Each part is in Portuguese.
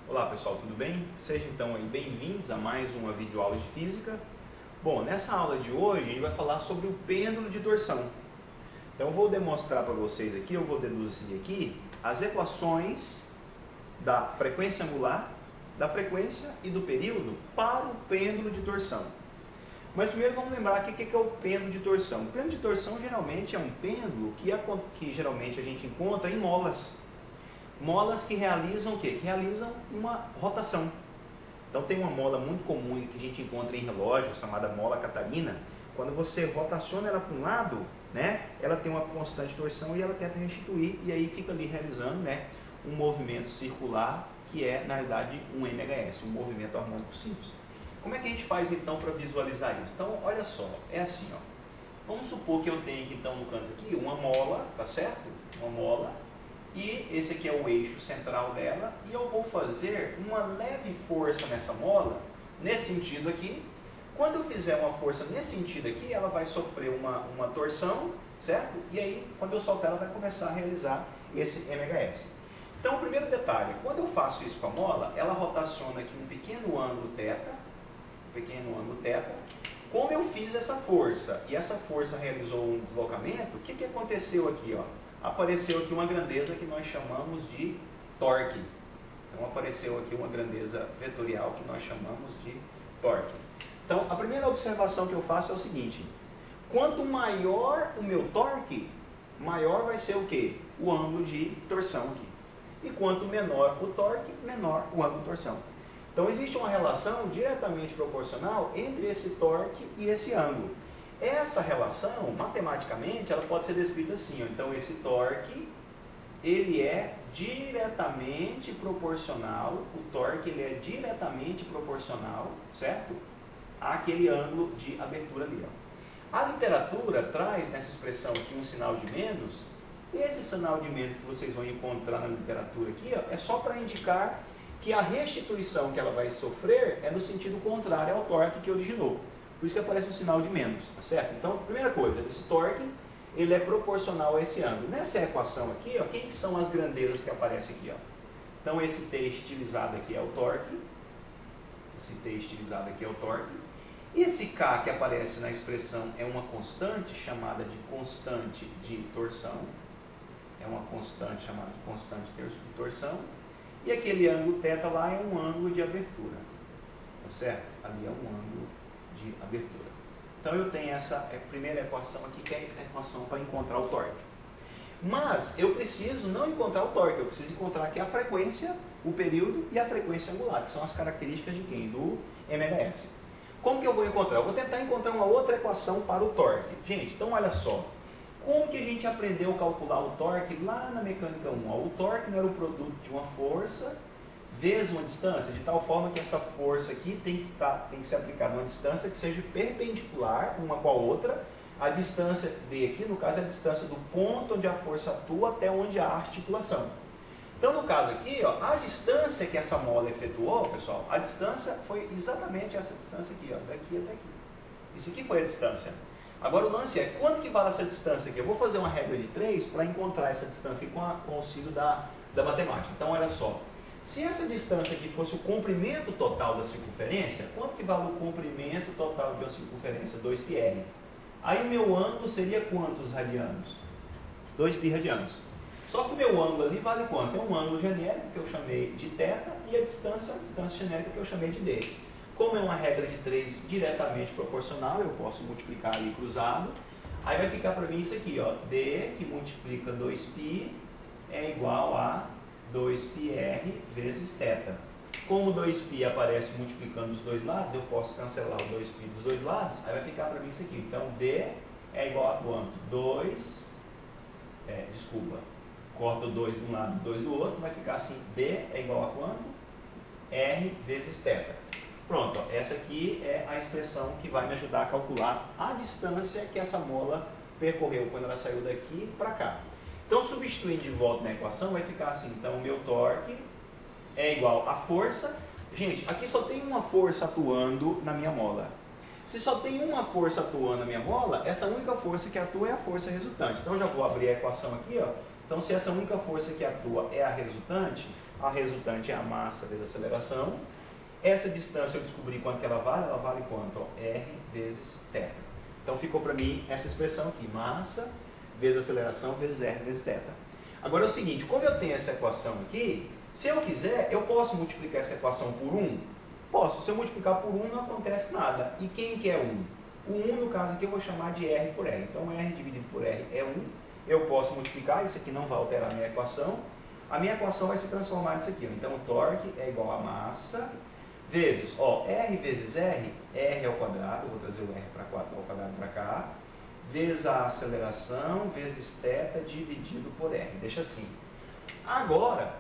Olá pessoal, tudo bem? Sejam então aí bem-vindos a mais uma videoaula de física. Bom, nessa aula de hoje a gente vai falar sobre o pêndulo de torção. Então eu vou demonstrar para vocês aqui, eu vou deduzir aqui as equações da frequência angular, da frequência e do período para o pêndulo de torção. Mas primeiro vamos lembrar aqui o que é o pêndulo de torção. O pêndulo de torção geralmente é um pêndulo que geralmente a gente encontra em molas. Molas que realizam o quê? Que realizam uma rotação. Então tem uma mola muito comum que a gente encontra em relógio, chamada mola Catarina. Quando você rotaciona ela para um lado, né, ela tem uma constante torção e ela tenta restituir, e aí fica ali realizando, né, um movimento circular que é, na realidade, um MHS, um movimento harmônico simples. Como é que a gente faz então para visualizar isso? Então, olha só, é assim, ó. Vamos supor que eu tenho aqui, então, no canto aqui, uma mola, tá certo? Uma mola. E esse aqui é o eixo central dela, e eu vou fazer uma leve força nessa mola, nesse sentido aqui. Quando eu fizer uma força nesse sentido aqui, ela vai sofrer uma torção, certo? E aí, quando eu soltar, ela vai começar a realizar esse MHS. Então, o primeiro detalhe, quando eu faço isso com a mola, ela rotaciona aqui um pequeno ângulo θ, Como eu fiz essa força, e essa força realizou um deslocamento, o que aconteceu aqui, ó? Apareceu aqui uma grandeza que nós chamamos de torque. Então apareceu aqui uma grandeza vetorial que nós chamamos de torque. Então a primeira observação que eu faço é o seguinte: quanto maior o meu torque, maior vai ser o quê? O ângulo de torção aqui. E quanto menor o torque, menor o ângulo de torção. Então existe uma relação diretamente proporcional entre esse torque e esse ângulo. Essa relação, matematicamente, ela pode ser descrita assim, ó. Então esse torque, ele é diretamente proporcional, o torque ele é diretamente proporcional, certo? Àquele ângulo de abertura ali, ó. A literatura traz nessa expressão aqui um sinal de menos, e esse sinal de menos que vocês vão encontrar na literatura aqui, ó, é só para indicar que a restituição que ela vai sofrer é no sentido contrário ao torque que originou. Por isso que aparece um sinal de menos, tá certo? Então, primeira coisa, esse torque, ele é proporcional a esse ângulo. Nessa equação aqui, ó, quem são as grandezas que aparecem aqui, ó? Então, esse T estilizado aqui é o torque. Esse T estilizado aqui é o torque. E esse K que aparece na expressão é uma constante chamada de constante de torção. É uma constante chamada de constante de torção. E aquele ângulo θ lá é um ângulo de abertura, tá certo? Ali é um ângulo de abertura. Então eu tenho essa primeira equação aqui, que é a equação para encontrar o torque. Mas eu preciso não encontrar o torque, eu preciso encontrar aqui a frequência, o período e a frequência angular, que são as características de quem? Do MHS. Como que eu vou encontrar? Eu vou tentar encontrar uma outra equação para o torque. Gente, então olha só. Como que a gente aprendeu a calcular o torque lá na mecânica 1? O torque não era o produto de uma força vezes uma distância, de tal forma que essa força aqui tem que ser aplicada a uma distância que seja perpendicular uma com a outra. A distância D aqui, no caso, é a distância do ponto onde a força atua até onde há articulação. Então, no caso aqui, ó, a distância que essa mola efetuou, pessoal, a distância foi exatamente essa distância aqui, ó, daqui até aqui. Isso aqui foi a distância. Agora o lance é, quanto que vale essa distância aqui? Eu vou fazer uma regra de 3 para encontrar essa distância aqui com o auxílio da matemática. Então, olha só. Se essa distância aqui fosse o comprimento total da circunferência, quanto que vale o comprimento total de uma circunferência? 2πr. Aí o meu ângulo seria quantos radianos? 2π radianos. Só que o meu ângulo ali vale quanto? É um ângulo genérico que eu chamei de θ e a distância é uma distância genérica que eu chamei de d. Como é uma regra de 3 diretamente proporcional, eu posso multiplicar ali cruzado. Aí vai ficar para mim isso aqui, ó, d que multiplica 2π é igual a 2πr vezes θ. Como 2π aparece multiplicando os dois lados, eu posso cancelar o 2π dos dois lados, aí vai ficar para mim isso aqui. Então, d é igual a quanto? Corta o 2 de um lado e 2 do outro, vai ficar assim, d é igual a quanto? R vezes θ. Pronto, ó, essa aqui é a expressão que vai me ajudar a calcular a distância que essa mola percorreu quando ela saiu daqui para cá. Então, substituindo de volta na equação, vai ficar assim, então o meu torque é igual a força. Gente, aqui só tem uma força atuando na minha mola. Se só tem uma força atuando na minha mola, essa única força que atua é a força resultante. Então, eu já vou abrir a equação aqui, ó. Então, se essa única força que atua é a resultante é a massa vezes a aceleração. Essa distância eu descobri quanto que ela vale quanto? Ó, R vezes θ. Então, ficou para mim essa expressão aqui, massa vezes aceleração vezes R vezes θ. Agora é o seguinte, como eu tenho essa equação aqui, se eu quiser, eu posso multiplicar essa equação por 1? Posso. Se eu multiplicar por 1, não acontece nada. E quem que é 1? O 1, no caso aqui, eu vou chamar de R por R. Então, R dividido por R é 1. Eu posso multiplicar, isso aqui não vai alterar a minha equação. A minha equação vai se transformar nisso aqui. Então, o torque é igual a massa vezes, ó, R vezes R, R ao quadrado, vou trazer o R ao quadrado para cá, vezes a aceleração, vezes θ dividido por R. Deixa assim. Agora,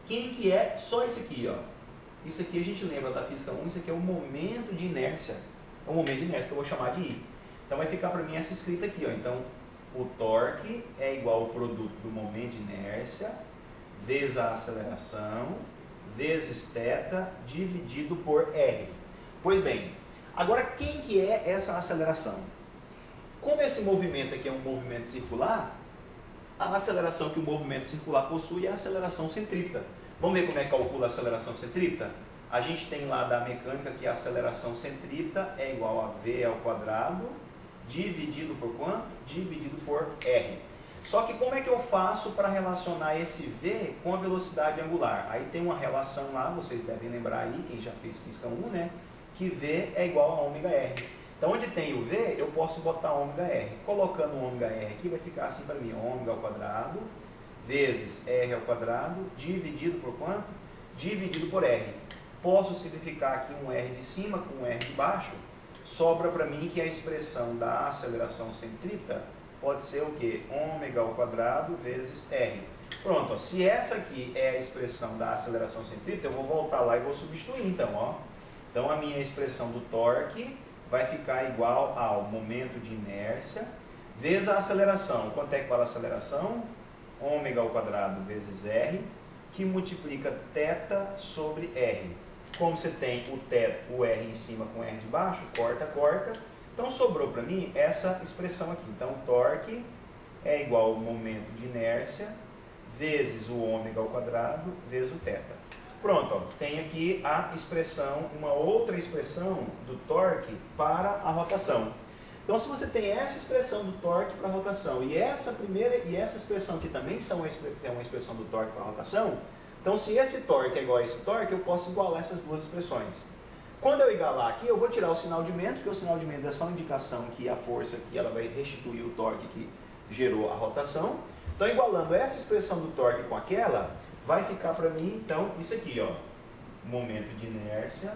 quem que é só esse aqui, ó? Isso aqui a gente lembra da física 1, isso aqui é o momento de inércia. É o momento de inércia que eu vou chamar de I. Então vai ficar para mim essa escrita aqui, ó. Então, o torque é igual ao produto do momento de inércia vezes a aceleração vezes θ dividido por R. Pois bem, agora quem que é essa aceleração? Como esse movimento aqui é um movimento circular, a aceleração que o movimento circular possui é a aceleração centrípeta. Vamos ver como é que calcula a aceleração centrípeta? A gente tem lá da mecânica que a aceleração centrípeta é igual a V ao quadrado dividido por quanto? Dividido por R. Só que como é que eu faço para relacionar esse V com a velocidade angular? Aí tem uma relação lá, vocês devem lembrar aí, quem já fez física 1, né? Que V é igual a ômega R. Então, onde tem o V, eu posso botar ômega R. Colocando o ômega R aqui, vai ficar assim para mim, ômega ao quadrado vezes R ao quadrado dividido por quanto? Dividido por R. Posso simplificar aqui um R de cima com um R de baixo. Sobra para mim que a expressão da aceleração centrípeta pode ser o quê? Ômega ao quadrado vezes R. Pronto, ó. Se essa aqui é a expressão da aceleração centrípeta, eu vou voltar lá e vou substituir então, ó. Então a minha expressão do torque vai ficar igual ao momento de inércia vezes a aceleração. Quanto é que vale a aceleração? Ômega ao quadrado vezes R, que multiplica θ sobre R. Como você tem o R em cima com R de baixo, corta, corta. Então sobrou para mim essa expressão aqui. Então torque é igual ao momento de inércia vezes o ômega ao quadrado vezes o θ. Pronto, ó, tem aqui a expressão, uma outra expressão do torque para a rotação. Então, se você tem essa expressão do torque para a rotação e essa primeira e essa expressão que também é uma expressão do torque para a rotação, então se esse torque é igual a esse torque, eu posso igualar essas duas expressões. Quando eu igualar aqui, eu vou tirar o sinal de menos, porque o sinal de menos é só uma indicação que a força aqui ela vai restituir o torque que gerou a rotação. Então, igualando essa expressão do torque com aquela, vai ficar para mim, então, isso aqui, ó, momento de inércia,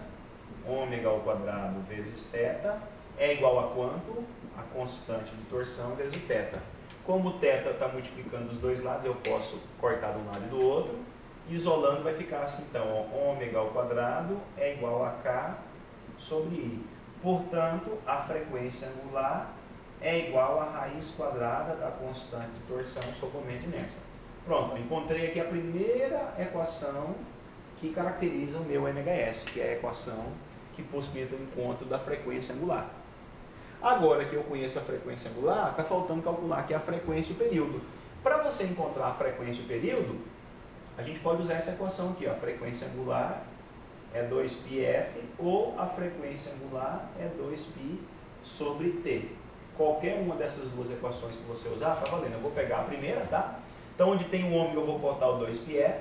ômega ao quadrado vezes θ, é igual a quanto? A constante de torção vezes o θ. Como o θ está multiplicando os dois lados, eu posso cortar de um lado e do outro. Isolando vai ficar assim, então, ó, ômega ao quadrado é igual a K sobre I. Portanto, a frequência angular é igual à raiz quadrada da constante de torção sobre o momento de inércia. Pronto, encontrei aqui a primeira equação que caracteriza o meu MHS, que é a equação que possibilita o encontro da frequência angular. Agora que eu conheço a frequência angular, está faltando calcular aqui a frequência e o período. Para você encontrar a frequência e o período, a gente pode usar essa equação aqui, ó. A frequência angular é 2πf ou a frequência angular é 2π sobre t. Qualquer uma dessas duas equações que você usar, tá valendo. Eu vou pegar a primeira, tá? Então, onde tem o ômega, eu vou botar o 2πf.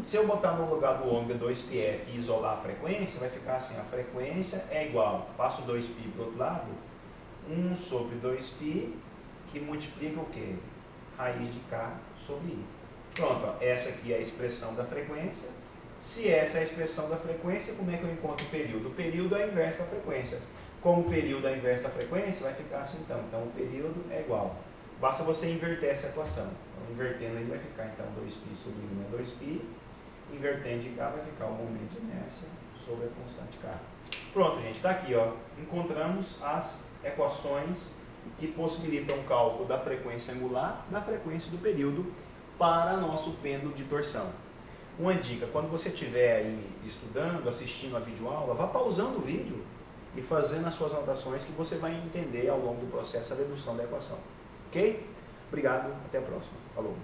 Se eu botar no lugar do ômega 2πf e isolar a frequência, vai ficar assim, a frequência é igual, passo 2π para o outro lado, 1 sobre 2π, que multiplica o quê? Raiz de k sobre i. Pronto, ó, essa aqui é a expressão da frequência. Se essa é a expressão da frequência, como é que eu encontro o período? O período é a inversa da frequência. Como o período é a inversa da frequência, vai ficar assim então. Então, o período é igual. Basta você inverter essa equação. Então, invertendo aí vai ficar então 2π sobre 1 é 2π. Invertendo de k vai ficar o momento de inércia sobre a constante k. Pronto, gente, está aqui, ó. Encontramos as equações que possibilitam o cálculo da frequência angular, da frequência do período para nosso pêndulo de torção. Uma dica, quando você estiver aí estudando, assistindo a videoaula, vá pausando o vídeo e fazendo as suas anotações que você vai entender ao longo do processo a dedução da equação. Ok? Obrigado, até a próxima. Falou!